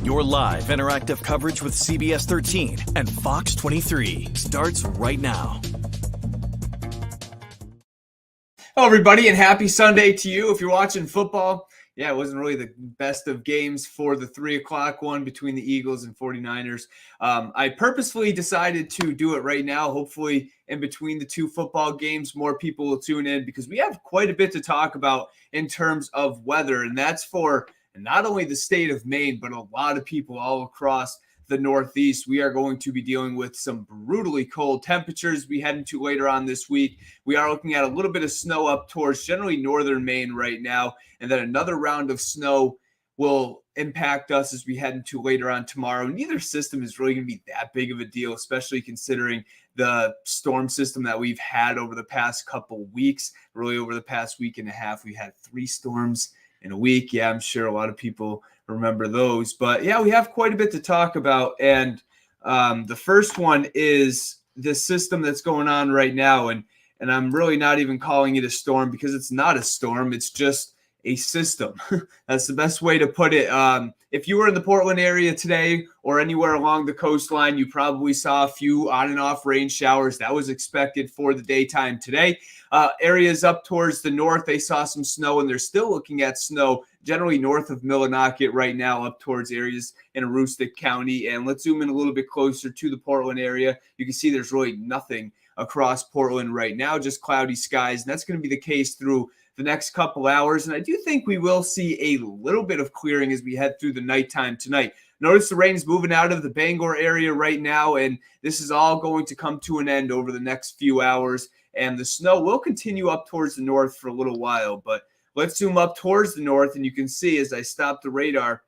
Your live interactive coverage with CBS 13 and Fox 23 starts right now. Hello, everybody, and happy Sunday to you. If you're watching football, it wasn't really the best of games for the 3 o'clock one between the Eagles and 49ers. I purposefully decided to do it right now. Hopefully, in between the two football games, more people will tune in because we have quite a bit to talk about in terms of weather, and that's for not only the state of Maine, but a lot of people all across the Northeast. We are going to be dealing with some brutally cold temperatures we head into later on this week. We are looking at a little bit of snow up towards generally northern Maine right now, and then another round of snow will impact us as we head into later on tomorrow. Neither system is really going to be that big of a deal, especially considering the storm system that we've had over the past couple weeks. Really over the past week and a half, we had 3 storms in a week. I'm sure a lot of people remember those. But we have quite a bit to talk about. And the first one is this system that's going on right now. And I'm really not even calling it a storm because it's not a storm. It's just a system. That's the best way to put it. If you were in the Portland area today or anywhere along the coastline, you probably saw a few on and off rain showers. That was expected for the daytime today. Areas up towards the north, they saw some snow, and they're still looking at snow generally north of Millinocket right now, up towards areas in Aroostook County. And let's zoom in a little bit closer to the Portland area. You can see there's really nothing across Portland right now, just cloudy skies. And that's going to be the case through the next couple hours. And I do think we will see a little bit of clearing as we head through the nighttime tonight. Notice the rain is moving out of the Bangor area right now, and this is all going to come to an end over the next few hours. And the snow will continue up towards the north for a little while, but let's zoom up towards the north, and you can see as I stop the radar,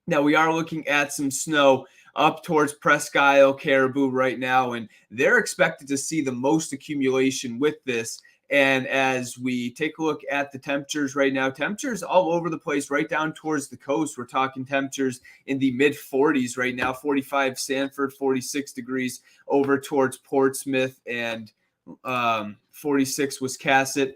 now we are looking at some snow up towards Presque Isle, Caribou right now, and they're expected to see the most accumulation with this. And as we take a look at the temperatures right now, temperatures all over the place, right down towards the coast. We're talking temperatures in the mid 40s right now, 45 Sanford, 46 degrees over towards Portsmouth, and 46 Wiscasset.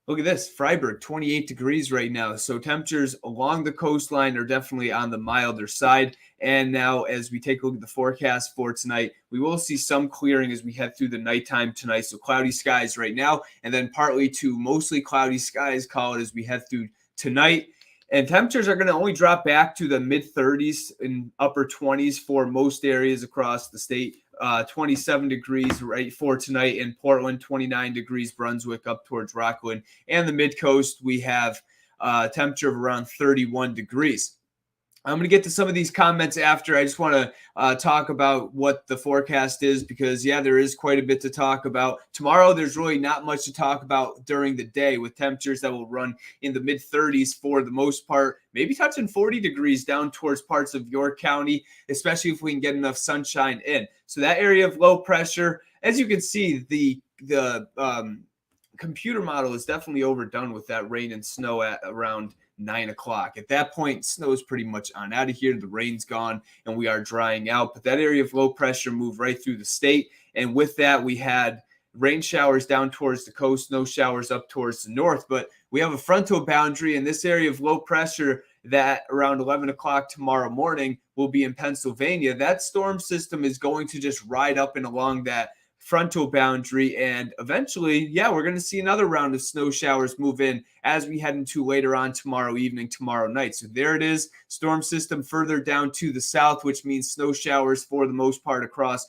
Look at this, Freiburg, 28 degrees right now. So temperatures along the coastline are definitely on the milder side. And now as we take a look at the forecast for tonight, we will see some clearing as we head through the nighttime tonight. So cloudy skies right now, and then partly to mostly cloudy skies, call it, as we head through tonight. And temperatures are going to only drop back to the mid 30s and upper 20s for most areas across the state. 27 degrees right for tonight in Portland, 29 degrees Brunswick up towards Rockland, and the mid coast we have temperature of around 31 degrees. I'm going to get to some of these comments after. I just want to talk about what the forecast is because, there is quite a bit to talk about. Tomorrow, there's really not much to talk about during the day with temperatures that will run in the mid-30s for the most part, maybe touching 40 degrees down towards parts of York County, especially if we can get enough sunshine in. So that area of low pressure, as you can see, the computer model is definitely overdone with that rain and snow at around 9 o'clock. At that point, snow is pretty much on out of here. The rain's gone and we are drying out. But that area of low pressure moved right through the state. And with that, we had rain showers down towards the coast, no showers up towards the north. But we have a frontal boundary in this area of low pressure that around 11 o'clock tomorrow morning will be in Pennsylvania. That storm system is going to just ride up and along that frontal boundary, and eventually, we're going to see another round of snow showers move in as we head into later on tomorrow evening, tomorrow night. So there it is, storm system further down to the south, which means snow showers for the most part across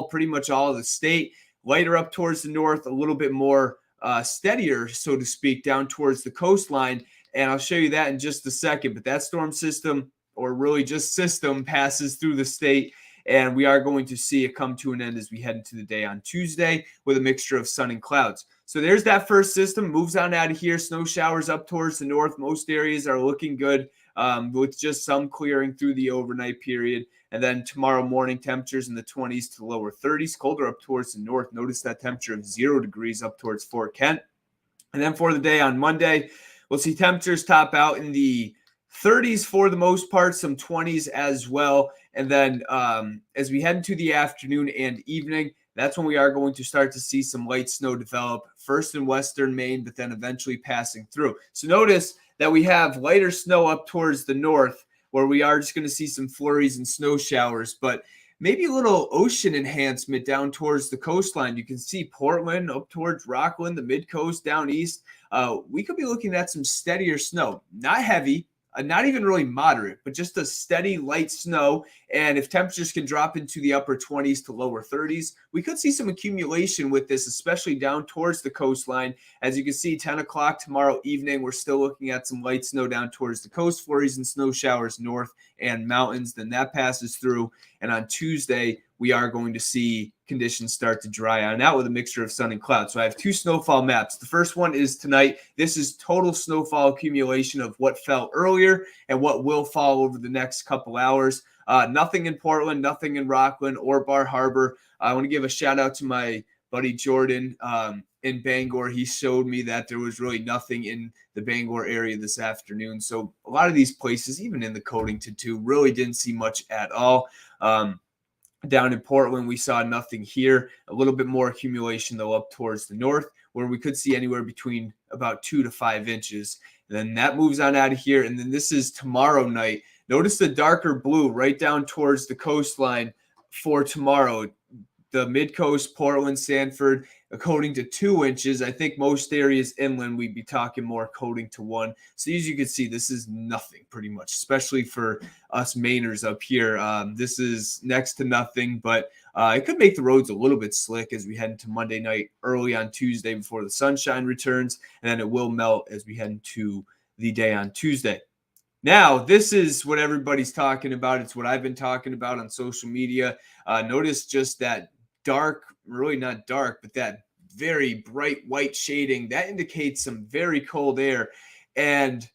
pretty much all of the state. Later up towards the north, a little bit more steadier, so to speak, down towards the coastline, and I'll show you that in just a second. But that storm system, or really just system, passes through the state. And we are going to see it come to an end as we head into the day on Tuesday with a mixture of sun and clouds. So there's that first system, moves on out of here. Snow showers up towards the north. Most areas are looking good with just some clearing through the overnight period. And then tomorrow morning, temperatures in the 20s to lower 30s, colder up towards the north. Notice that temperature of 0 degrees up towards Fort Kent. And then for the day on Monday, we'll see temperatures top out in the 30s for the most part, some 20s as well. And then as we head into the afternoon and evening, that's when we are going to start to see some light snow develop, first in western Maine, but then eventually passing through. So notice that we have lighter snow up towards the north, where we are just going to see some flurries and snow showers, but maybe a little ocean enhancement down towards the coastline. You can see Portland up towards Rockland, the mid-coast down east. We could be looking at some steadier snow, not heavy, not even really moderate, but just a steady light snow. And if temperatures can drop into the upper 20s to lower 30s, we could see some accumulation with this, especially down towards the coastline. As you can see, 10 o'clock tomorrow evening, we're still looking at some light snow down towards the coast, flurries and snow showers north and mountains. Then that passes through. And on Tuesday, we are going to see conditions start to dry on out with a mixture of sun and cloud. So I have two snowfall maps. The first one is tonight. This is total snowfall accumulation of what fell earlier and what will fall over the next couple hours. Nothing in Portland, nothing in Rockland or Bar Harbor. I want to give a shout out to my buddy Jordan in Bangor. He showed me that there was really nothing in the Bangor area this afternoon. So a lot of these places, even in the Codington too, really didn't see much at all. Down in Portland, we saw nothing here. A little bit more accumulation, though, up towards the north, where we could see anywhere between about 2 to 5 inches. And then that moves on out of here. And then this is tomorrow night. Notice the darker blue right down towards the coastline for tomorrow. The mid-coast, Portland, Sanford, coating to 2 inches. I think most areas inland, we'd be talking more coating to 1. So as you can see, this is nothing pretty much, especially for us Mainers up here. This is next to nothing, but it could make the roads a little bit slick as we head into Monday night, early on Tuesday before the sunshine returns, and then it will melt as we head into the day on Tuesday. Now, this is what everybody's talking about. It's what I've been talking about on social media. Notice just that dark, really not dark, but that very bright white shading that indicates some very cold air. And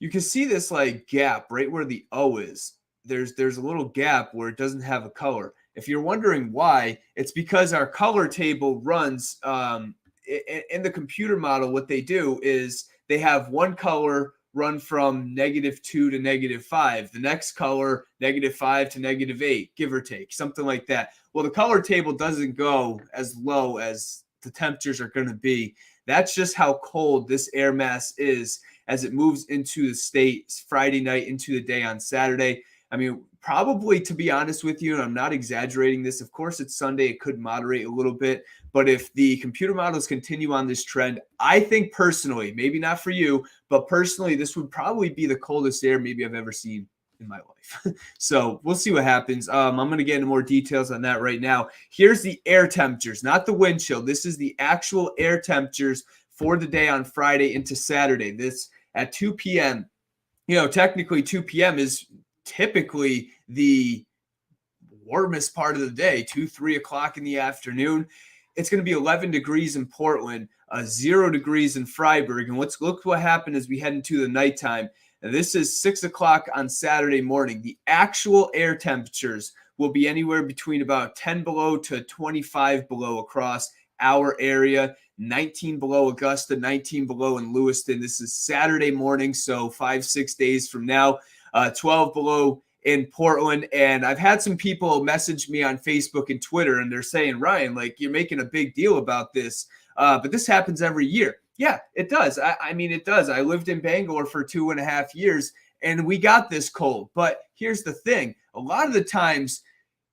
you can see this like gap right where the O is. There's a little gap where it doesn't have a color. If you're wondering why, it's because our color table runs in the computer model. What they do is they have one color run from -2 to -5. The next color, -5 to -8, give or take, something like that. Well, the color table doesn't go as low as the temperatures are going to be. That's just how cold this air mass is as it moves into the state Friday night into the day on Saturday. I mean, probably, to be honest with you, and I'm not exaggerating this, of course, it's Sunday. It could moderate a little bit. But if the computer models continue on this trend, I think personally, maybe not for you, but personally, this would probably be the coldest air maybe I've ever seen in my life. So we'll see what happens. I'm going to get into more details on that right now. Here's the air temperatures, not the wind chill. This is the actual air temperatures for the day on Friday into Saturday. This at 2 p.m. You know, technically 2 p.m. is typically the warmest part of the day, 3 o'clock in the afternoon. It's going to be 11 degrees in Portland, 0 degrees in Freiburg. And let's look what happened as we head into the nighttime. And this is 6 o'clock on Saturday morning. The actual air temperatures will be anywhere between about 10 below to 25 below across our area. 19 below Augusta, 19 below in Lewiston. This is Saturday morning, so 5-6 days from now. 12 below in Portland. And I've had some people message me on Facebook and Twitter, and they're saying, Ryan, like, you're making a big deal about this, but this happens every year. Yeah, it does. I mean, it does. I lived in Bangor for 2.5 years, and we got this cold. But here's the thing. A lot of the times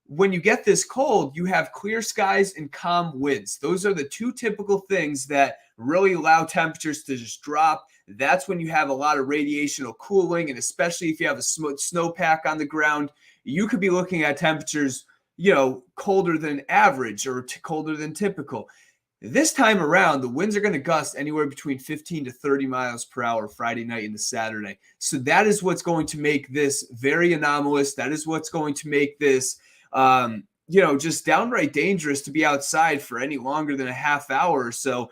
when you get this cold, you have clear skies and calm winds. Those are the two typical things that really allow temperatures to just drop. That's when you have a lot of radiational cooling, and especially if you have a snowpack on the ground, you could be looking at temperatures, you know, colder than average or colder than typical. This time around, the winds are going to gust anywhere between 15 to 30 miles per hour Friday night into Saturday. So that is what's going to make this very anomalous. That is what's going to make this you know, just downright dangerous to be outside for any longer than a half hour or so.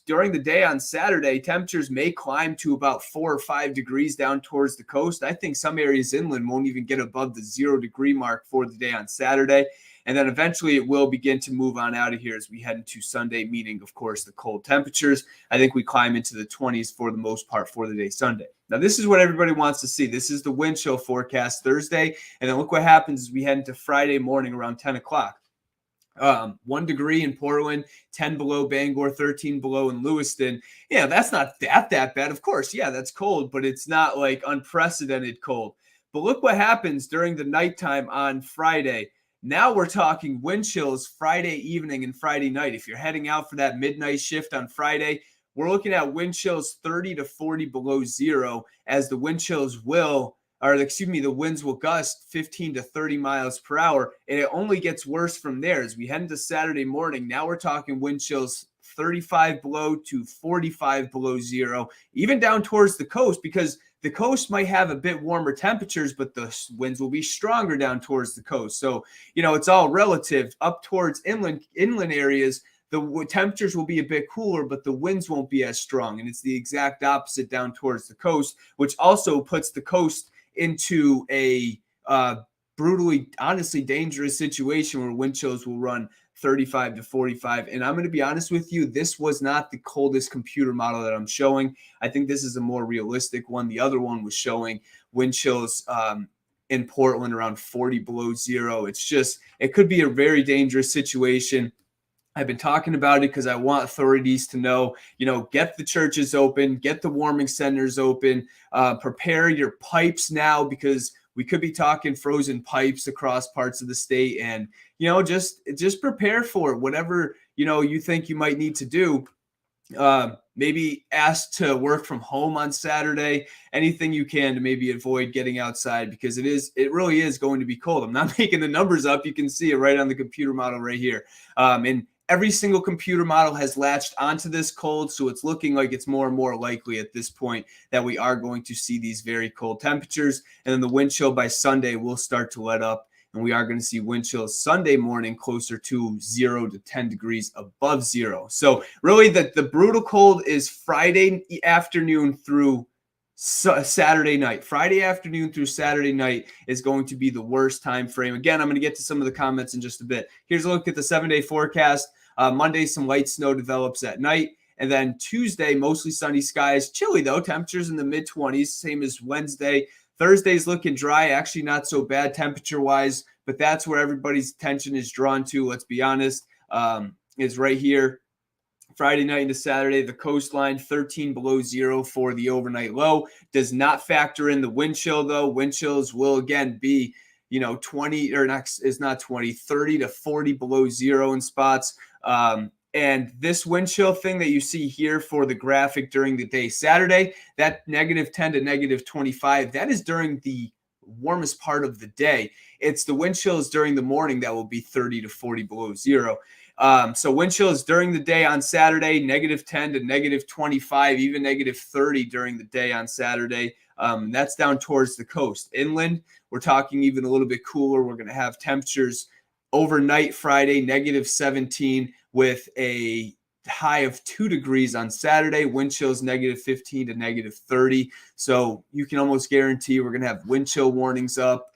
During the day on Saturday, temperatures may climb to about 4 or 5 degrees down towards the coast. I think some areas inland won't even get above the 0 degree mark for the day on Saturday. And then eventually it will begin to move on out of here as we head into Sunday, meaning, of course, the cold temperatures. I think we climb into the 20s for the most part for the day Sunday. Now, this is what everybody wants to see. This is the wind chill forecast Thursday. And then look what happens as we head into Friday morning around 10 o'clock. 1 degree in Portland, 10 below Bangor, 13 below in Lewiston. Yeah, that's not that bad. Of course, yeah, that's cold, but it's not like unprecedented cold. But look what happens during the nighttime on Friday. Now we're talking wind chills Friday evening and Friday night. If you're heading out for that midnight shift on Friday, we're looking at wind chills 30 to 40 below zero, as the wind chills the winds will gust 15 to 30 miles per hour. And it only gets worse from there as we head into Saturday morning. Now we're talking wind chills 35 below to 45 below zero, even down towards the coast, because the coast might have a bit warmer temperatures, but the winds will be stronger down towards the coast. So, it's all relative. Up towards inland areas, the temperatures will be a bit cooler, but the winds won't be as strong. And it's the exact opposite down towards the coast, which also puts the coast into a brutally, honestly dangerous situation where wind chills will run 35 to 45. And I'm going to be honest with you, this was not the coldest computer model that I'm showing. I think this is a more realistic one. The other one was showing wind chills in Portland around 40 below zero. It could be a very dangerous situation. I've been talking about it because I want authorities to know, get the churches open, get the warming centers open, prepare your pipes now, because we could be talking frozen pipes across parts of the state. And, just prepare for it. Whatever, you think you might need to do. Maybe ask to work from home on Saturday, anything you can to maybe avoid getting outside, because it really is going to be cold. I'm not making the numbers up. You can see it right on the computer model right here. And every single computer model has latched onto this cold, so it's looking like it's more and more likely at this point that we are going to see these very cold temperatures. And then the wind chill by Sunday will start to let up, and we are going to see wind chills Sunday morning closer to 0 to 10 degrees above zero. So really the brutal cold is Friday afternoon through Saturday night. Friday afternoon through Saturday night is going to be the worst time frame. Again, I'm going to get to some of the comments in just a bit. Here's a look at the 7-day forecast. Monday, some light snow develops at night. And then Tuesday, mostly sunny skies. Chilly, though. Temperatures in the mid-20s, same as Wednesday. Thursday's looking dry. Actually, not so bad temperature-wise, but that's where everybody's attention is drawn to, let's be honest, is right here. Friday night into Saturday, the coastline 13 below zero for the overnight low. Does not factor in the wind chill, though. Wind chills will again be, 30 to 40 below zero in spots. And this wind chill thing that you see here for the graphic during the day Saturday, that -10 to -25, that is during the warmest part of the day. It's the wind chills during the morning that will be 30 to 40 below zero. So wind chills during the day on Saturday, -10 to -25, even -30 during the day on Saturday. That's down towards the coast. Inland, we're talking even a little bit cooler. We're going to have temperatures overnight Friday, -17 with a high of 2 degrees on Saturday. Wind chills -15 to -30. So you can almost guarantee we're going to have wind chill warnings up.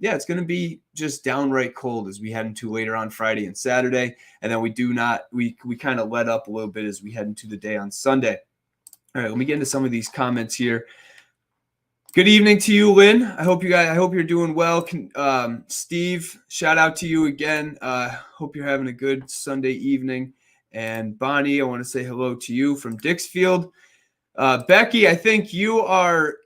It's going to be just downright cold as we head into later on Friday and Saturday. And then we kind of let up a little bit as we head into the day on Sunday. All right, let me get into some of these comments here. Good evening to you, Lynn. I hope you're doing well. Steve, shout out to you again. Hope you're having a good Sunday evening. And Bonnie, I want to say hello to you from Dixfield. Becky, I think you are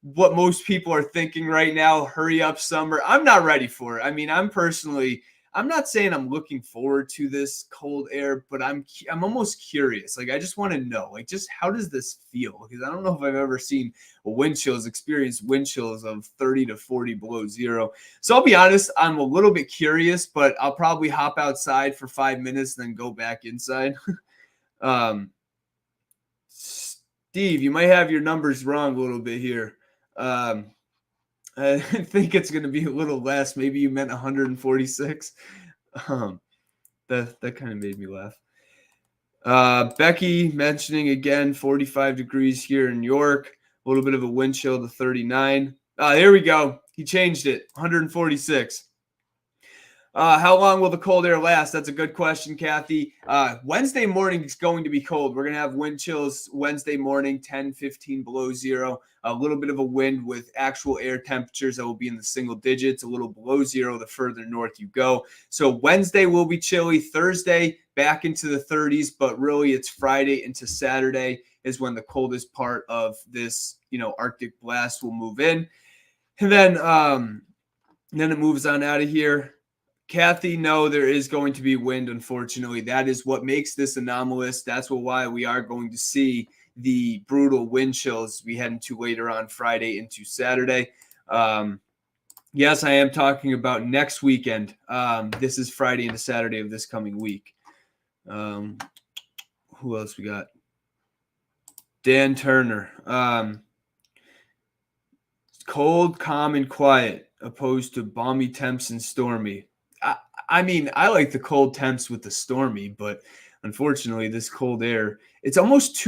what most people are thinking right now. Hurry up, summer. I'm not ready for it. I mean, I'm not saying I'm looking forward to this cold air, but I'm almost curious. Like, I just want to know, like, just how does this feel? Because I don't know if I've ever seen experienced wind chills of 30 to 40 below zero. So I'll be honest, I'm a little bit curious, but I'll probably hop outside for 5 minutes and then go back inside. Steve, you might have your numbers wrong a little bit here. I think it's going to be a little less. Maybe you meant 146. That kind of made me laugh. Becky mentioning again 45 degrees here in New York. A little bit of a wind chill to 39. There we go. He changed it. 146. How long will the cold air last? That's a good question, Kathy. Wednesday morning is going to be cold. We're going to have wind chills Wednesday morning, 10, 15 below zero. A little bit of a wind with actual air temperatures that will be in the single digits, a little below zero the further north you go. So Wednesday will be chilly. Thursday, back into the 30s, but really it's Friday into Saturday is when the coldest part of this, Arctic blast will move in. And then it moves on out of here. Kathy, no, there is going to be wind, unfortunately. That is what makes this anomalous. That's why we are going to see the brutal wind chills we head into later on Friday into Saturday. Yes, I am talking about next weekend. This is Friday into Saturday of this coming week. Who else we got? Dan Turner. Cold, calm, and quiet, opposed to balmy temps and stormy. I mean, I like the cold temps with the stormy, but unfortunately, this cold air, it's almost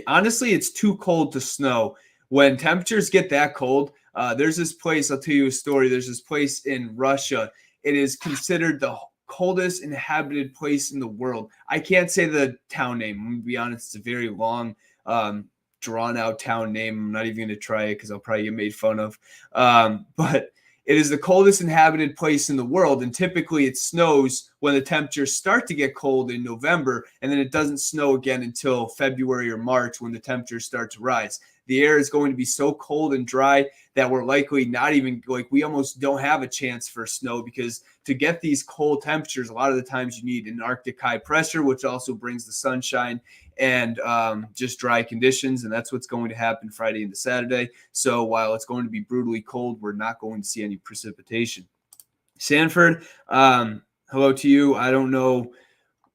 honestly, it's too cold to snow. When temperatures get that cold, there's this place, I'll tell you a story. There's this place in Russia. It is considered the coldest inhabited place in the world. I can't say the town name. I'm going to be honest, it's a very long, drawn out town name. I'm not even going to try it because I'll probably get made fun of. But it is the coldest inhabited place in the world, and typically it snows when the temperatures start to get cold in November, and then it doesn't snow again until February or March when the temperatures start to rise. The air is going to be so cold and dry that we're likely not even we almost don't have a chance for snow, because to get these cold temperatures, a lot of the times you need an Arctic high pressure, which also brings the sunshine and just dry conditions. And that's what's going to happen Friday into Saturday. So while it's going to be brutally cold, we're not going to see any precipitation. Sanford, hello to you. I don't know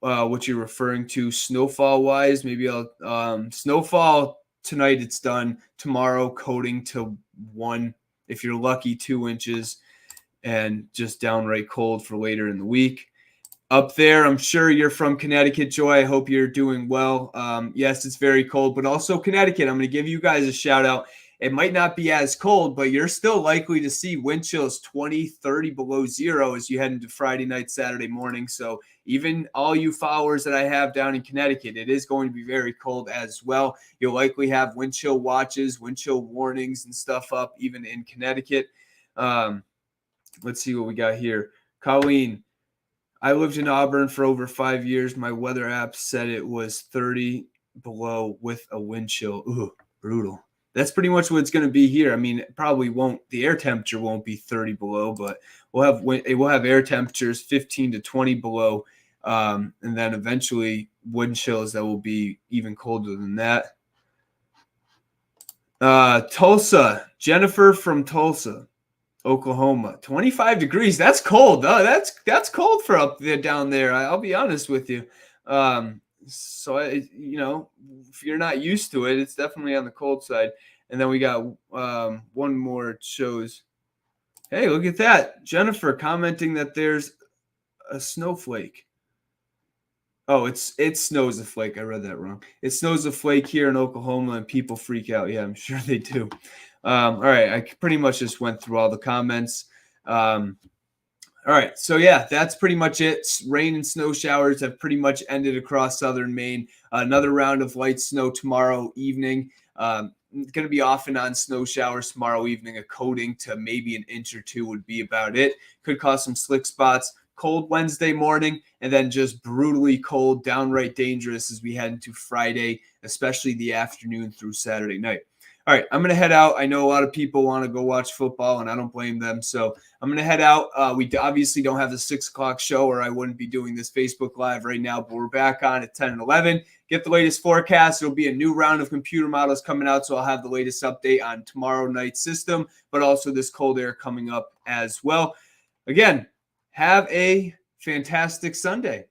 what you're referring to snowfall wise. Maybe I'll snowfall tonight. It's done. Tomorrow, coating to 1, if you're lucky, 2 inches, and just downright cold for later in the week. Up there, I'm sure you're from Connecticut, Joy. I hope you're doing well. Yes, it's very cold, but also Connecticut, I'm going to give you guys a shout out. It might not be as cold, but you're still likely to see wind chills 20, 30 below zero as you head into Friday night, Saturday morning. So even all you followers that I have down in Connecticut, it is going to be very cold as well. You'll likely have wind chill watches, wind chill warnings and stuff up even in Connecticut. Let's see what we got here. Colleen, I lived in Auburn for over 5 years. My weather app said it was 30 below with a wind chill. Ooh, brutal. That's pretty much what it's going to be here. I mean, it probably won't. The air temperature won't be 30 below, but we'll have air temperatures 15 to 20 below, and then eventually wind chills that will be even colder than that. Tulsa, Jennifer from Tulsa, Oklahoma, 25 degrees. That's cold. That's cold for up there down there. I'll be honest with you. So if you're not used to it, it's definitely on the cold side. And then we got one more shows. Hey, look at that. Jennifer commenting that there's a snowflake. Oh, it snows a flake. I read that wrong. It snows a flake here in Oklahoma and people freak out. Yeah, I'm sure they do. All right. I pretty much just went through all the comments. All right, so yeah, that's pretty much it. Rain and snow showers have pretty much ended across southern Maine. Another round of light snow tomorrow evening. Going to be off and on snow showers tomorrow evening. A coating to maybe an inch or two would be about it. Could cause some slick spots. Cold Wednesday morning, and then just brutally cold, downright dangerous as we head into Friday, especially the afternoon through Saturday night. All right, I'm going to head out. I know a lot of people want to go watch football, and I don't blame them. So I'm going to head out. We obviously don't have the 6 o'clock show, or I wouldn't be doing this Facebook Live right now, but we're back on at 10 and 11. Get the latest forecast. There'll be a new round of computer models coming out, so I'll have the latest update on tomorrow night's system, but also this cold air coming up as well. Again, have a fantastic Sunday.